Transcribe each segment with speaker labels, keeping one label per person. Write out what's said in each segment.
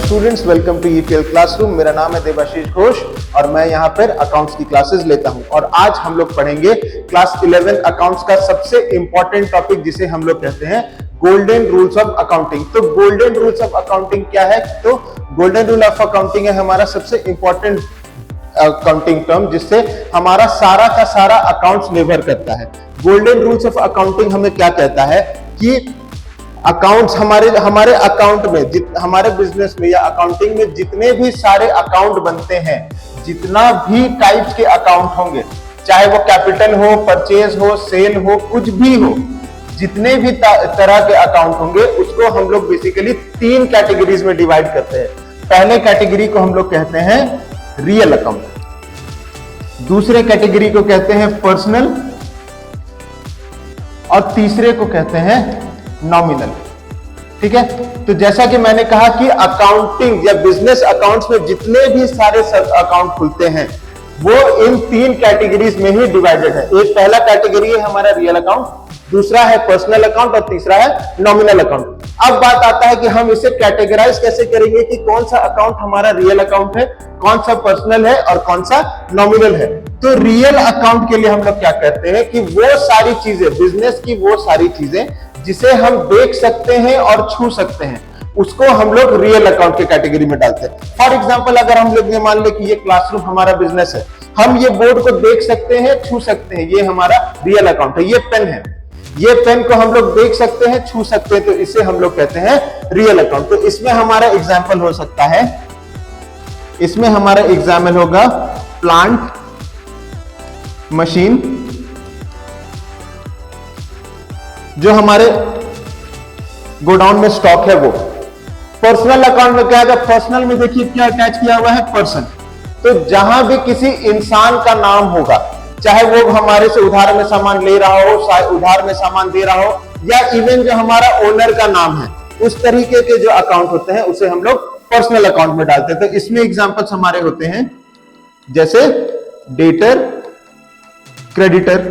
Speaker 1: Students, welcome to EPL classroom. मेरा नाम है देवाशीष घोष और मैं यहाँ पर अकाउंट्स की क्लासेस लेता हूँ। और आज हम लोग पढ़ेंगे क्लास 11 अकाउंट्स का सबसे इंपॉर्टेंट टॉपिक जिसे हम लोग कहते हैं गोल्डन रूल्स ऑफ अकाउंटिंग। तो गोल्डन रूल्स ऑफ अकाउंटिंग क्या है? तो गोल्डन रूल ऑफ अकाउंटिंग है हमारा सबसे इंपॉर्टेंट अकाउंटिंग टर्म जिससे हमारा सारा का सारा अकाउंट्स निर्भर करता है। गोल्डन रूल्स ऑफ अकाउंटिंग हमें क्या कहता है कि अकाउंट्स हमारे अकाउंट में हमारे बिजनेस में या अकाउंटिंग में जितने भी सारे अकाउंट बनते हैं, जितना भी टाइप्स के अकाउंट होंगे, चाहे वो कैपिटल हो, परचेज हो, सेल हो, कुछ भी हो, जितने भी तरह के अकाउंट होंगे उसको हम लोग बेसिकली 3 कैटेगरीज में डिवाइड करते हैं। पहले कैटेगरी को हम लोग कहते हैं रियल अकाउंट, दूसरे कैटेगरी को कहते हैं पर्सनल और तीसरे को कहते हैं नॉमिनल। ठीक है, तो जैसा कि मैंने कहा कि अकाउंटिंग या बिजनेस अकाउंट्स में जितने भी सारे अकाउंट खुलते हैं वो इन 3 कैटेगरीज में ही डिवाइडेड है। एक पहला कैटेगरी है हमारा रियल अकाउंट, दूसरा है पर्सनल अकाउंट और तीसरा है नॉमिनल अकाउंट। अब बात आता है कि हम इसे कैटेगराइज कैसे करेंगे कि कौन सा अकाउंट हमारा रियल अकाउंट है, कौन सा पर्सनल है और कौन सा नॉमिनल है। तो रियल अकाउंट के लिए हम लोग क्या करते हैं कि वो सारी चीजें, बिजनेस की वो सारी चीजें जिसे हम देख सकते हैं और छू सकते हैं, उसको हम लोग रियल अकाउंट के कैटेगरी में डालते हैं। फॉर एग्जांपल, अगर हम लोग ये मान ले कि ये क्लासरूम हमारा बिजनेस है, हम ये बोर्ड को देख सकते हैं, छू सकते हैं, ये हमारा रियल अकाउंट है। ये पेन है, ये पेन को हम लोग देख सकते हैं, छू सकते हैं, तो इसे हम लोग कहते हैं रियल अकाउंट। तो इसमें हमारा एग्जाम्पल हो सकता है, इसमें हमारा एग्जाम्पल होगा प्लांट, मशीन, जो हमारे गोडाउन में स्टॉक है वो। पर्सनल अकाउंट में क्या है? पर्सनल में देखिए क्या अटैच किया हुआ है, पर्सन। तो जहां भी किसी इंसान का नाम होगा, चाहे वो हमारे से उधार में सामान ले रहा हो, उधार में सामान दे रहा हो, या इवन जो हमारा ओनर का नाम है, उस तरीके के जो अकाउंट होते हैं उसे हम लोग पर्सनल अकाउंट में डालते हैं। तो इसमें एग्जांपल्स हमारे होते हैं जैसे डेटर, क्रेडिटर,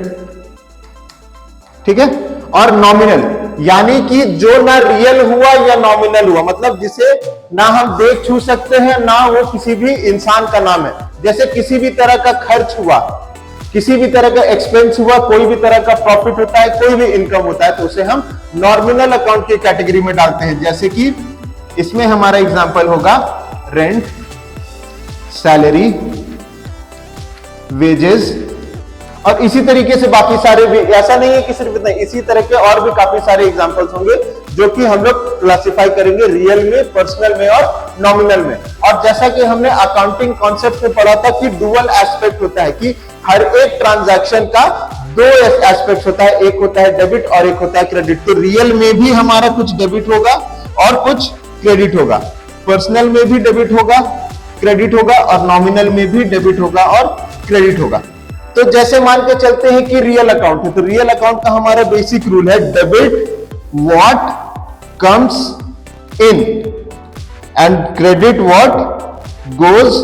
Speaker 1: ठीक है, और नॉमिनल, यानी कि जो ना रियल हुआ या नॉमिनल हुआ, मतलब जिसे ना हम देख छू सकते हैं, ना वो किसी भी इंसान का नाम है। जैसे किसी भी तरह का खर्च हुआ, किसी भी तरह का एक्सपेंस हुआ, कोई भी तरह का प्रॉफिट होता है, कोई भी इनकम होता है, तो उसे हम नॉमिनल अकाउंट की कैटेगरी में डालते हैं। जैसे कि इसमें हमारा एग्जांपल होगा रेंट, सैलरी, वेजेस, और इसी तरीके से बाकी सारे भी। ऐसा नहीं है कि सिर्फ इतना, इसी तरह के और भी काफी सारे एग्जांपल्स होंगे जो कि हम लोग क्लासिफाई करेंगे रियल में, पर्सनल में और नॉमिनल में। और जैसा कि हमने अकाउंटिंग कॉन्सेप्ट में पढ़ा था कि डुअल एस्पेक्ट होता है, कि हर एक ट्रांजैक्शन का 2 एस्पेक्ट होता है, एक होता है डेबिट और एक होता है क्रेडिट। तो रियल में भी हमारा कुछ डेबिट होगा और कुछ क्रेडिट होगा, पर्सनल में भी डेबिट होगा, क्रेडिट होगा, और नॉमिनल में भी डेबिट होगा और क्रेडिट होगा। तो जैसे मान के चलते हैं कि रियल अकाउंट है, तो रियल अकाउंट का हमारा बेसिक रूल है debit what comes in and credit what goes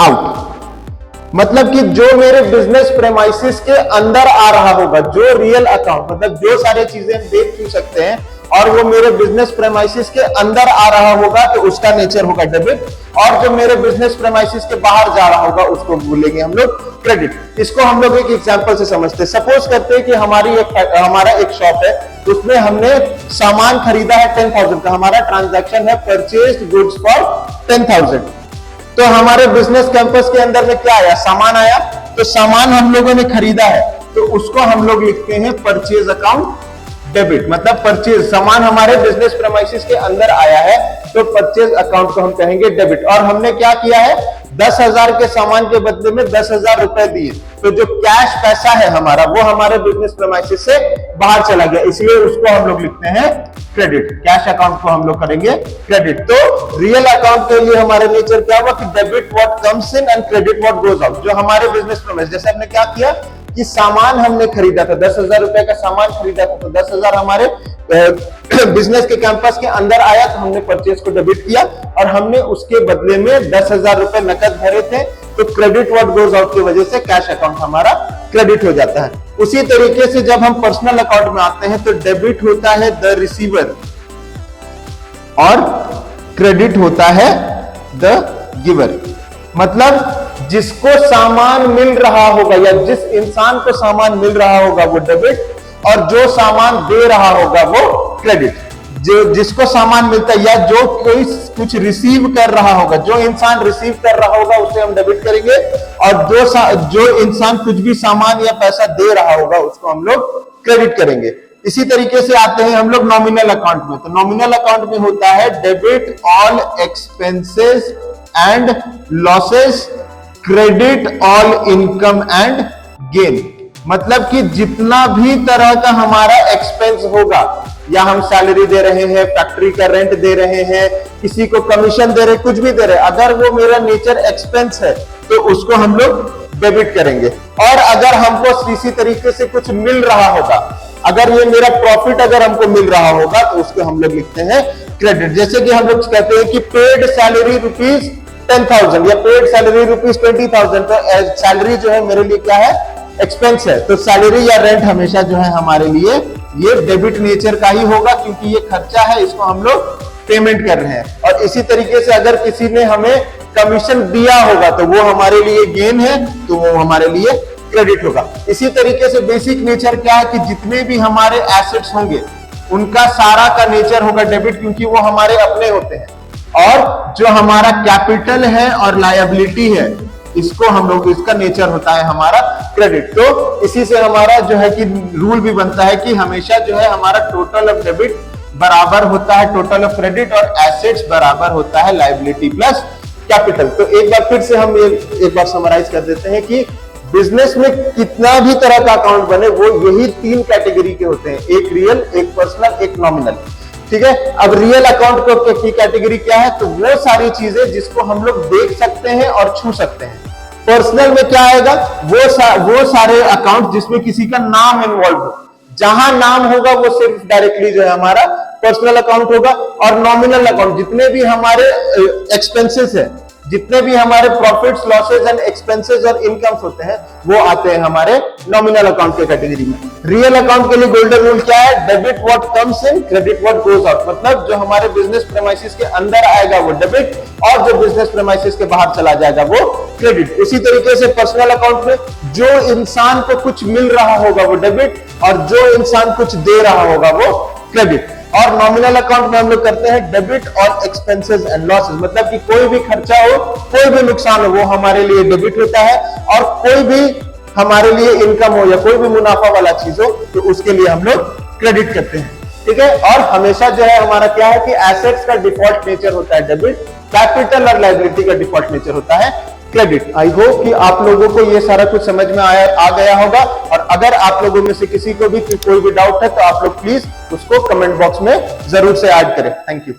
Speaker 1: out. मतलब कि जो मेरे बिजनेस प्रेमाइसिस के अंदर आ रहा होगा, जो रियल अकाउंट, मतलब जो सारे चीजें देख छू सकते हैं और वो मेरे बिजनेस प्रेमाइसिस के अंदर आ रहा होगा तो उसका नेचर होगा डेबिट, और जो मेरे बिजनेस प्रेमाइसिस के बाहर जा रहा होगा उसको बोलेंगे हम लोग क्रेडिट। इसको हम लोग एक एग्जांपल से समझते हैं। सपोज करते हैं कि हमारा एक शॉप है, उसमें हमने सामान खरीदा है 10,000 का, हमारा ट्रांजैक्शन है परचेज्ड गुड्स फॉर 10,000। तो हमारे बिजनेस कैंपस के अंदर में क्या आया? सामान आया। तो सामान हम लोगों ने खरीदा है, तो उसको हम लोग लिखते हैं परचेज अकाउंट डेबिट। मतलब परचेज, सामान हमारे बिजनेस प्रेमाइसिस के अंदर आया है, तो परचेज अकाउंट को हम कहेंगे डेबिट। और हमने क्या किया है? 10,000 के सामान के बदले में 10,000 रुपए दिए, तो जो कैश पैसा है हमारा, वो हमारे बिजनेस प्रेमाइसिस से बाहर चला गया, इसलिए उसको हम लोग लिखते हैं क्रेडिट। कैश अकाउंट को हम लोग करेंगे क्रेडिट। तो रियल अकाउंट के लिए हमारे नेचर क्या हुआ कि debit what comes in and credit what goes out. जो हमारे बिजनेस प्रेमाइस, जैसे हमने क्या किया कि सामान हमने खरीदा था, 10,000 रुपए का सामान खरीदा था, तो 10,000 हमारे बिजनेस के कैंपस के अंदर आया, तो हमने परचेज को डेबिट किया और हमने उसके बदले में 10,000 रुपए नकद भरे थे, तो क्रेडिट व्हाट गोज आउट की वजह से कैश अकाउंट हमारा क्रेडिट हो जाता है। उसी तरीके से जब हम पर्सनल अकाउंट में आते हैं तो डेबिट होता है द रिसीवर और क्रेडिट होता है द गिवर। मतलब जिसको सामान मिल रहा होगा या जिस इंसान को सामान मिल रहा होगा वो डेबिट, और जो सामान दे रहा होगा वो क्रेडिट। जो जिसको सामान मिलता है या जो कोई कुछ रिसीव कर रहा होगा, जो इंसान रिसीव कर रहा होगा उसे हम डेबिट करेंगे, और जो इंसान कुछ भी सामान या पैसा दे रहा होगा उसको हम लोग क्रेडिट करेंगे। इसी तरीके से आते हैं हम लोग नॉमिनल अकाउंट में। तो नॉमिनल अकाउंट में होता है debit all expenses and losses, credit all income and gain. मतलब कि जितना भी तरह का हमारा एक्सपेंस होगा, या हम सैलरी दे रहे हैं, फैक्ट्री का रेंट दे रहे हैं, किसी को कमीशन दे रहे हैं, कुछ भी दे रहे हैं, अगर वो मेरा नेचर एक्सपेंस है तो उसको हम लोग डेबिट करेंगे। और अगर हमको इसी तरीके से कुछ मिल रहा होगा, अगर ये मेरा प्रॉफिट अगर हमको मिल रहा होगा तो उसको हम लोग लिखते हैं क्रेडिट। जैसे कि हम लोग कहते हैं कि पेड सैलरी रुपीज 10,000 या पेड सैलरी रुपीज 20,000, तो सैलरी जो है मेरे लिए क्या है, एक्सपेंस है। तो सैलरी या रेंट हमेशा जो है हमारे लिए ये डेबिट नेचर का ही होगा, क्योंकि ये खर्चा है, इसको हम लोग पेमेंट कर रहे हैं। और इसी तरीके से अगर किसी ने हमें कमीशन दिया होगा तो वो हमारे लिए गेन है, तो वो हमारे लिए क्रेडिट होगा। इसी तरीके से बेसिक नेचर क्या है कि जितने भी हमारे एसेट्स होंगे उनका सारा का नेचर होगा डेबिट, क्योंकि वो हमारे अपने होते हैं। और जो हमारा कैपिटल है और लायबिलिटी है, इसको हम लोग, इसका नेचर होता है हमारा क्रेडिट। तो इसी से हमारा जो है कि रूल भी बनता है कि हमेशा जो है हमारा टोटल ऑफ डेबिट बराबर होता है टोटल ऑफ क्रेडिट, और एसेट्स बराबर होता है लायबिलिटी प्लस कैपिटल। तो एक बार फिर से हम एक बार समराइज कर देते हैं कि बिजनेस में कितना भी तरह का अकाउंट बने वो यही 3 कैटेगरी के होते हैं, एक रियल, एक पर्सनल, एक नॉमिनल। ठीक है। अब रियल अकाउंट की कैटेगरी क्या है, तो वो सारी चीजें जिसको हम लोग देख सकते हैं और छू सकते हैं। पर्सनल में क्या आएगा, वो सारे अकाउंट जिसमें किसी का नाम इन्वॉल्व हो, जहां नाम होगा वो सिर्फ डायरेक्टली जो है हमारा पर्सनल अकाउंट होगा। और नॉमिनल अकाउंट जितने भी हमारे एक्सपेंसेस है, जितने भी हमारे प्रॉफिट्स, लॉसेस एंड एक्सपेंसेस और इनकम्स होते हैं वो आते हैं हमारे नॉमिनल अकाउंट के कैटेगरी में। रियल अकाउंट के लिए गोल्डन रूल क्या है, debit what comes in, credit what goes out. मतलब जो हमारे बिजनेस प्रेमाइसिस के अंदर आएगा वो डेबिट, और जो बिजनेस प्रेमाइसिस के बाहर चला जाएगा वो क्रेडिट। इसी तरीके से पर्सनल अकाउंट में जो इंसान को कुछ मिल रहा होगा वो डेबिट, और जो इंसान कुछ दे रहा होगा वो क्रेडिट। और नॉमिनल अकाउंट में हम लोग करते हैं डेबिट और एक्सपेंसेस एंड लॉसेस। मतलब कि कोई भी खर्चा हो, कोई भी नुकसान हो, वो हमारे लिए डेबिट होता है, और कोई भी हमारे लिए इनकम हो या कोई भी मुनाफा वाला चीज हो तो उसके लिए हम लोग क्रेडिट करते हैं। ठीक है। और हमेशा जो है हमारा क्या है कि एसेट्स का डिफॉल्ट नेचर होता है डेबिट, कैपिटल और लायबिलिटी का डिफॉल्ट नेचर होता है क्रेडिट। आई होप कि आप लोगों को ये सारा कुछ समझ में आ गया होगा। और अगर आप लोगों में से किसी को भी कोई भी डाउट है तो आप लोग प्लीज उसको कमेंट बॉक्स में जरूर से ऐड करें। Thank you.